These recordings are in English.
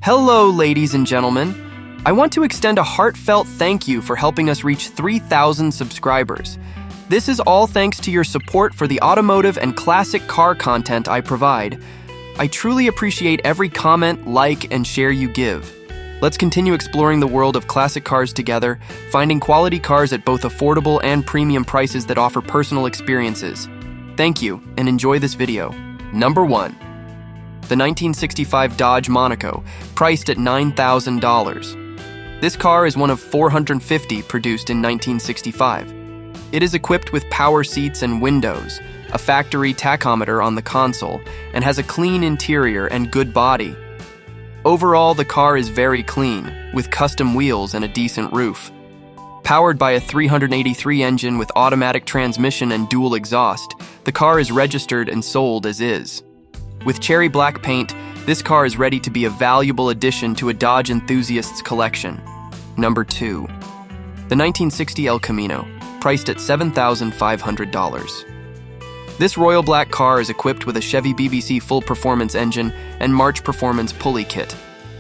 Hello, ladies and gentlemen. I want to extend a heartfelt thank you for helping us reach 3,000 subscribers. This is all thanks to your support for the automotive and classic car content I provide. I truly appreciate every comment, like, and share you give. Let's continue exploring the world of classic cars together, finding quality cars at both affordable and premium prices that offer personal experiences. Thank you, and enjoy this video. Number 1. The 1965 Dodge Monaco, priced at $9,000. This car is one of 450 produced in 1965. It is equipped with power seats and windows, a factory tachometer on the console, and has a clean interior and good body. Overall, the car is very clean, with custom wheels and a decent roof. Powered by a 383 engine with automatic transmission and dual exhaust, the car is registered and sold as is. With cherry black paint, this car is ready to be a valuable addition to a Dodge enthusiast's collection. Number 2. The 1960 El Camino, priced at $7,500. This royal black car is equipped with a Chevy BBC full performance engine and March Performance pulley kit,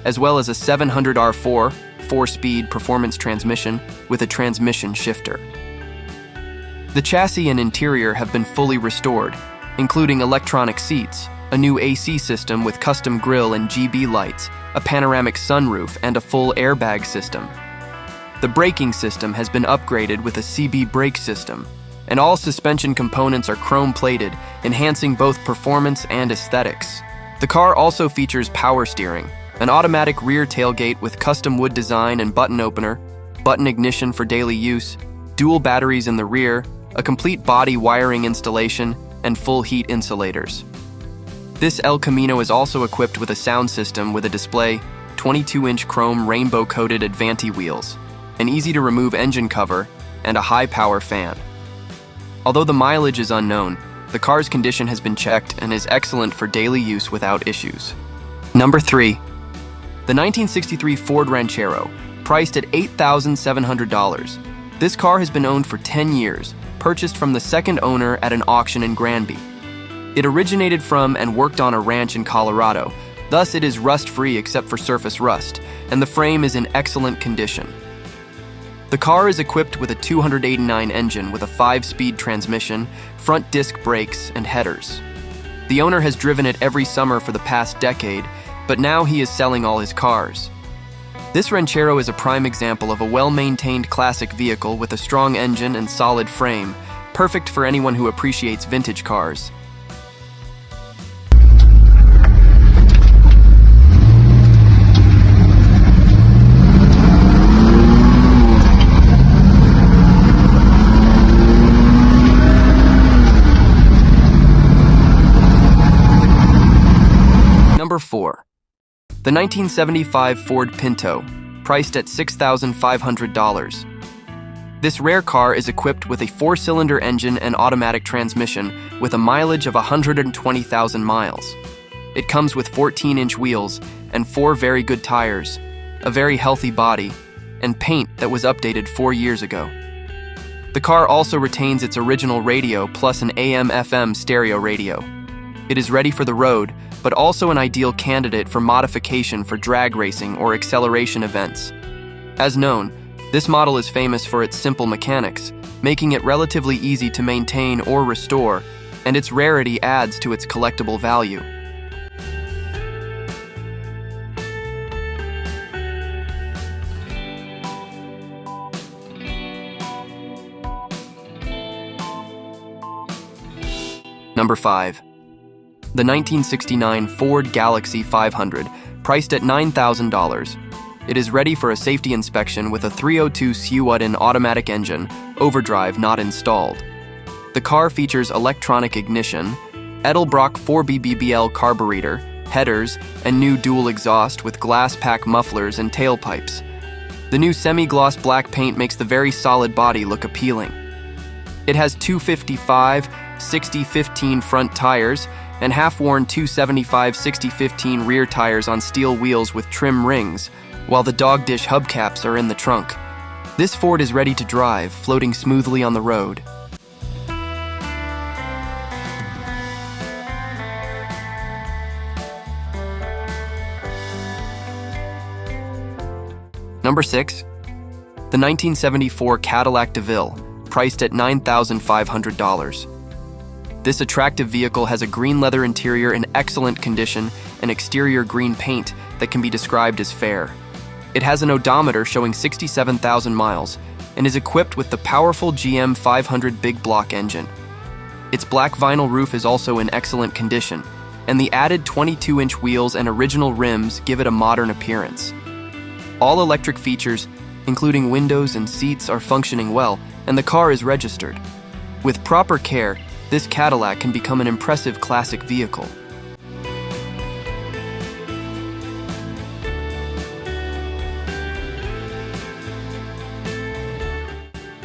as well as a 700R4 4-speed performance transmission with a transmission shifter. The chassis and interior have been fully restored, including electronic seats, a new AC system with custom grille and GB lights, a panoramic sunroof, and a full airbag system. The braking system has been upgraded with a CB brake system, and all suspension components are chrome-plated, enhancing both performance and aesthetics. The car also features power steering, an automatic rear tailgate with custom wood design and button opener, button ignition for daily use, dual batteries in the rear, a complete body wiring installation, and full heat insulators. This El Camino is also equipped with a sound system with a display, 22-inch chrome rainbow-coated Advanti wheels, an easy-to-remove engine cover, and a high-power fan. Although the mileage is unknown, the car's condition has been checked and is excellent for daily use without issues. Number 3. The 1963 Ford Ranchero, priced at $8,700. This car has been owned for 10 years, purchased from the second owner at an auction in Granby. It originated from and worked on a ranch in Colorado, thus it is rust-free except for surface rust, and the frame is in excellent condition. The car is equipped with a 289 engine with a 5-speed transmission, front disc brakes, and headers. The owner has driven it every summer for the past decade, but now he is selling all his cars. This Ranchero is a prime example of a well-maintained classic vehicle with a strong engine and solid frame, perfect for anyone who appreciates vintage cars. Number 4. The 1975 Ford Pinto, priced at $6,500. This rare car is equipped with a 4-cylinder engine and automatic transmission with a mileage of 120,000 miles. It comes with 14-inch wheels and 4 very good tires, a very healthy body, and paint that was updated 4 years ago. The car also retains its original radio plus an AM/FM stereo radio. It is ready for the road, but also an ideal candidate for modification for drag racing or acceleration events. As known, this model is famous for its simple mechanics, making it relatively easy to maintain or restore, and its rarity adds to its collectible value. Number 5. The 1969 Ford Galaxy 500, priced at $9,000. It is ready for a safety inspection with a 302 Sewudden automatic engine, overdrive not installed. The car features electronic ignition, Edelbrock 4BBBL carburetor, headers, and new dual exhaust with glass pack mufflers and tailpipes. The new semi-gloss black paint makes the very solid body look appealing. It has 255/60/15 front tires and half-worn 275/60/15 rear tires on steel wheels with trim rings, while the dog dish hubcaps are in the trunk. This Ford is ready to drive, floating smoothly on the road. Number 6. The 1974 Cadillac DeVille, priced at $9,500. This attractive vehicle has a green leather interior in excellent condition and exterior green paint that can be described as fair. It has an odometer showing 67,000 miles and is equipped with the powerful GM 500 big block engine. Its black vinyl roof is also in excellent condition, and the added 22-inch wheels and original rims give it a modern appearance. All electric features, including windows and seats, are functioning well, and the car is registered. With proper care, this Cadillac can become an impressive classic vehicle.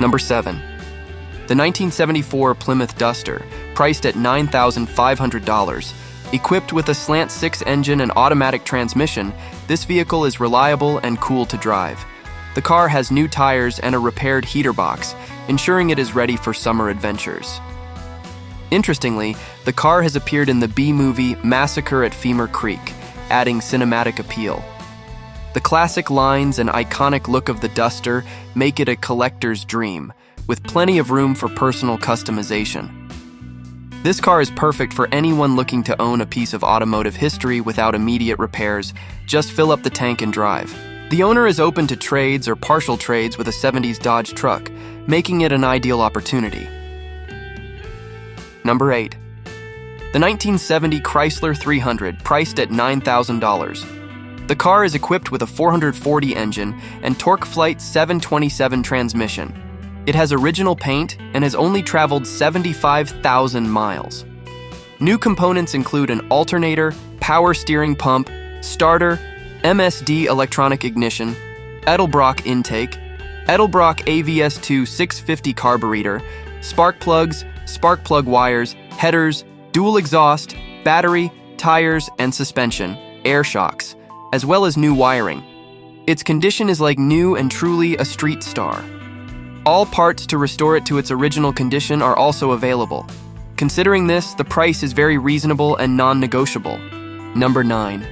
Number 7. The 1974 Plymouth Duster, priced at $9,500. Equipped with a slant 6 engine and automatic transmission, this vehicle is reliable and cool to drive. The car has new tires and a repaired heater box, ensuring it is ready for summer adventures. Interestingly, the car has appeared in the B-movie Massacre at Femur Creek, adding cinematic appeal. The classic lines and iconic look of the Duster make it a collector's dream, with plenty of room for personal customization. This car is perfect for anyone looking to own a piece of automotive history without immediate repairs. Just fill up the tank and drive. The owner is open to trades or partial trades with a 70s Dodge truck, making it an ideal opportunity. Number 8. The 1970 Chrysler 300, priced at $9,000. The car is equipped with a 440 engine and TorqueFlite 727 transmission. It has original paint and has only traveled 75,000 miles. New components include an alternator, power steering pump, starter, MSD electronic ignition, Edelbrock intake, Edelbrock AVS2 650 carburetor, spark plugs, spark plug wires, headers, dual exhaust, battery, tires, and suspension, air shocks, as well as new wiring. Its condition is like new and truly a street star. All parts to restore it to its original condition are also available. Considering this, the price is very reasonable and non-negotiable. Number 9.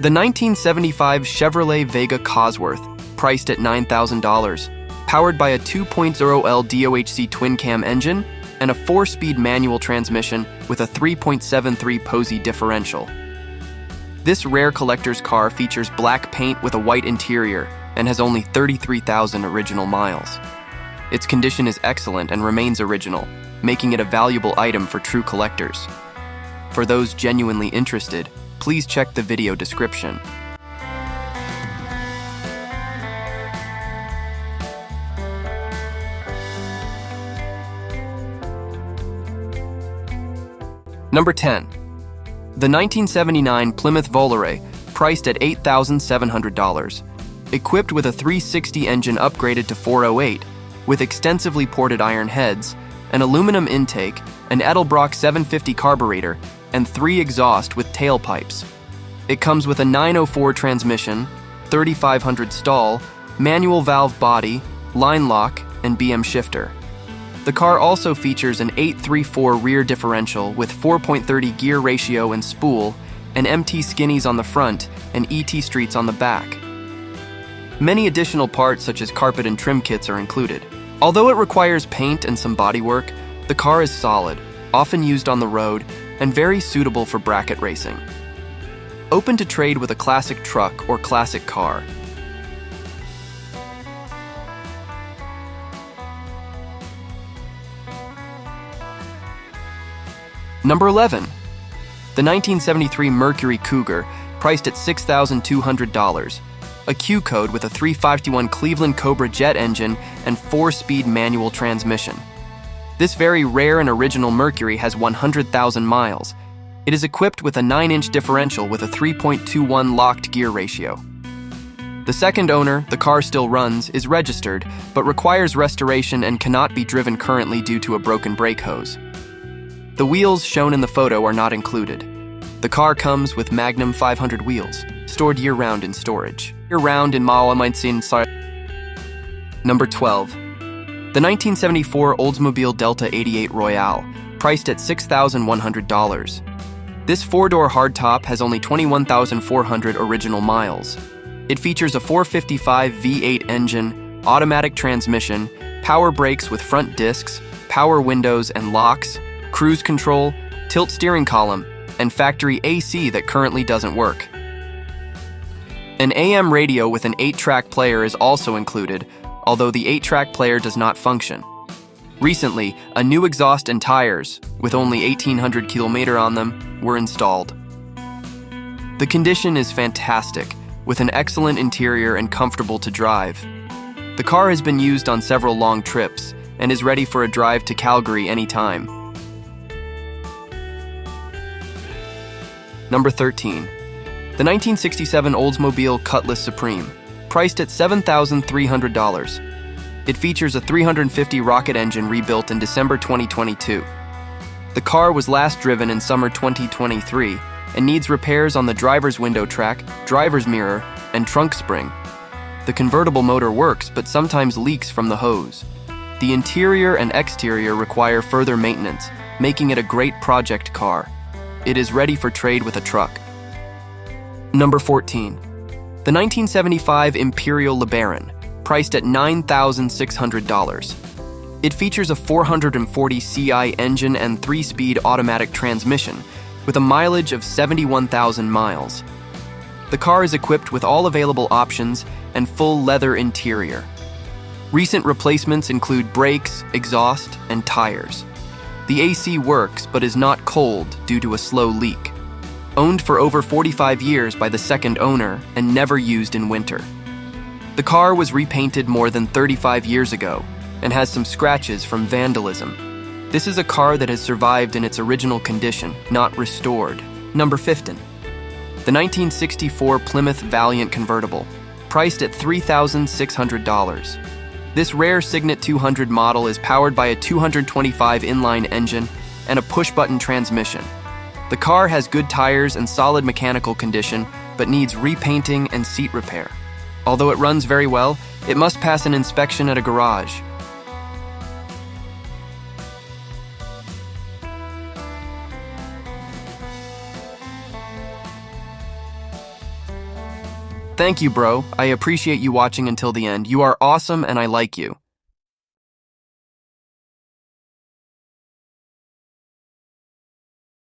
The 1975 Chevrolet Vega Cosworth, priced at $9,000, powered by a 2.0L DOHC twin-cam engine and a 4-speed manual transmission with a 3.73 Posey differential. This rare collector's car features black paint with a white interior and has only 33,000 original miles. Its condition is excellent and remains original, making it a valuable item for true collectors. For those genuinely interested, please check the video description. Number 10. The 1979 Plymouth Volare, priced at $8,700. Equipped with a 360 engine upgraded to 408, with extensively ported iron heads, an aluminum intake, an Edelbrock 750 carburetor, and 3 exhaust with tailpipes. It comes with a 904 transmission, 3500 stall, manual valve body, line lock, and BM shifter. The car also features an 834 rear differential with 4.30 gear ratio and spool, and MT skinnies on the front and ET streets on the back. Many additional parts such as carpet and trim kits are included. Although it requires paint and some bodywork, the car is solid, often used on the road, and very suitable for bracket racing. Open to trade with a classic truck or classic car. Number 11. The 1973 Mercury Cougar, priced at $6,200. A Q code with a 351 Cleveland Cobra jet engine and 4-speed manual transmission. This very rare and original Mercury has 100,000 miles. It is equipped with a 9-inch differential with a 3.21 locked gear ratio. The second owner, the car still runs, is registered, but requires restoration and cannot be driven currently due to a broken brake hose. The wheels shown in the photo are not included. The car comes with Magnum 500 wheels, stored year-round in storage. Year-round in Number 12. The 1974 Oldsmobile Delta 88 Royale, priced at $6,100. This 4-door hardtop has only 21,400 original miles. It features a 455 V8 engine, automatic transmission, power brakes with front discs, power windows and locks, cruise control, tilt steering column, and factory AC that currently doesn't work. An AM radio with an 8-track player is also included, although the 8-track player does not function. Recently, a new exhaust and tires, with only 1,800 km on them, were installed. The condition is fantastic, with an excellent interior and comfortable to drive. The car has been used on several long trips and is ready for a drive to Calgary anytime. Number 13. The 1967 Oldsmobile Cutlass Supreme, priced at $7,300. It features a 350 rocket engine rebuilt in December 2022. The car was last driven in summer 2023 and needs repairs on the driver's window track, driver's mirror, and trunk spring. The convertible motor works but sometimes leaks from the hose. The interior and exterior require further maintenance, making it a great project car. It is ready for trade with a truck. Number 14. The 1975 Imperial LeBaron, priced at $9,600. It features a 440 CI engine and 3-speed automatic transmission, with a mileage of 71,000 miles. The car is equipped with all available options and full leather interior. Recent replacements include brakes, exhaust, and tires. The AC works but is not cold due to a slow leak. Owned for over 45 years by the second owner and never used in winter. The car was repainted more than 35 years ago and has some scratches from vandalism. This is a car that has survived in its original condition, not restored. Number 15. The 1964 Plymouth Valiant convertible, priced at $3,600. This rare Signet 200 model is powered by a 225 inline engine and a push-button transmission. The car has good tires and solid mechanical condition, but needs repainting and seat repair. Although it runs very well, it must pass an inspection at a garage. Thank you, bro. I appreciate you watching until the end. You are awesome and I like you.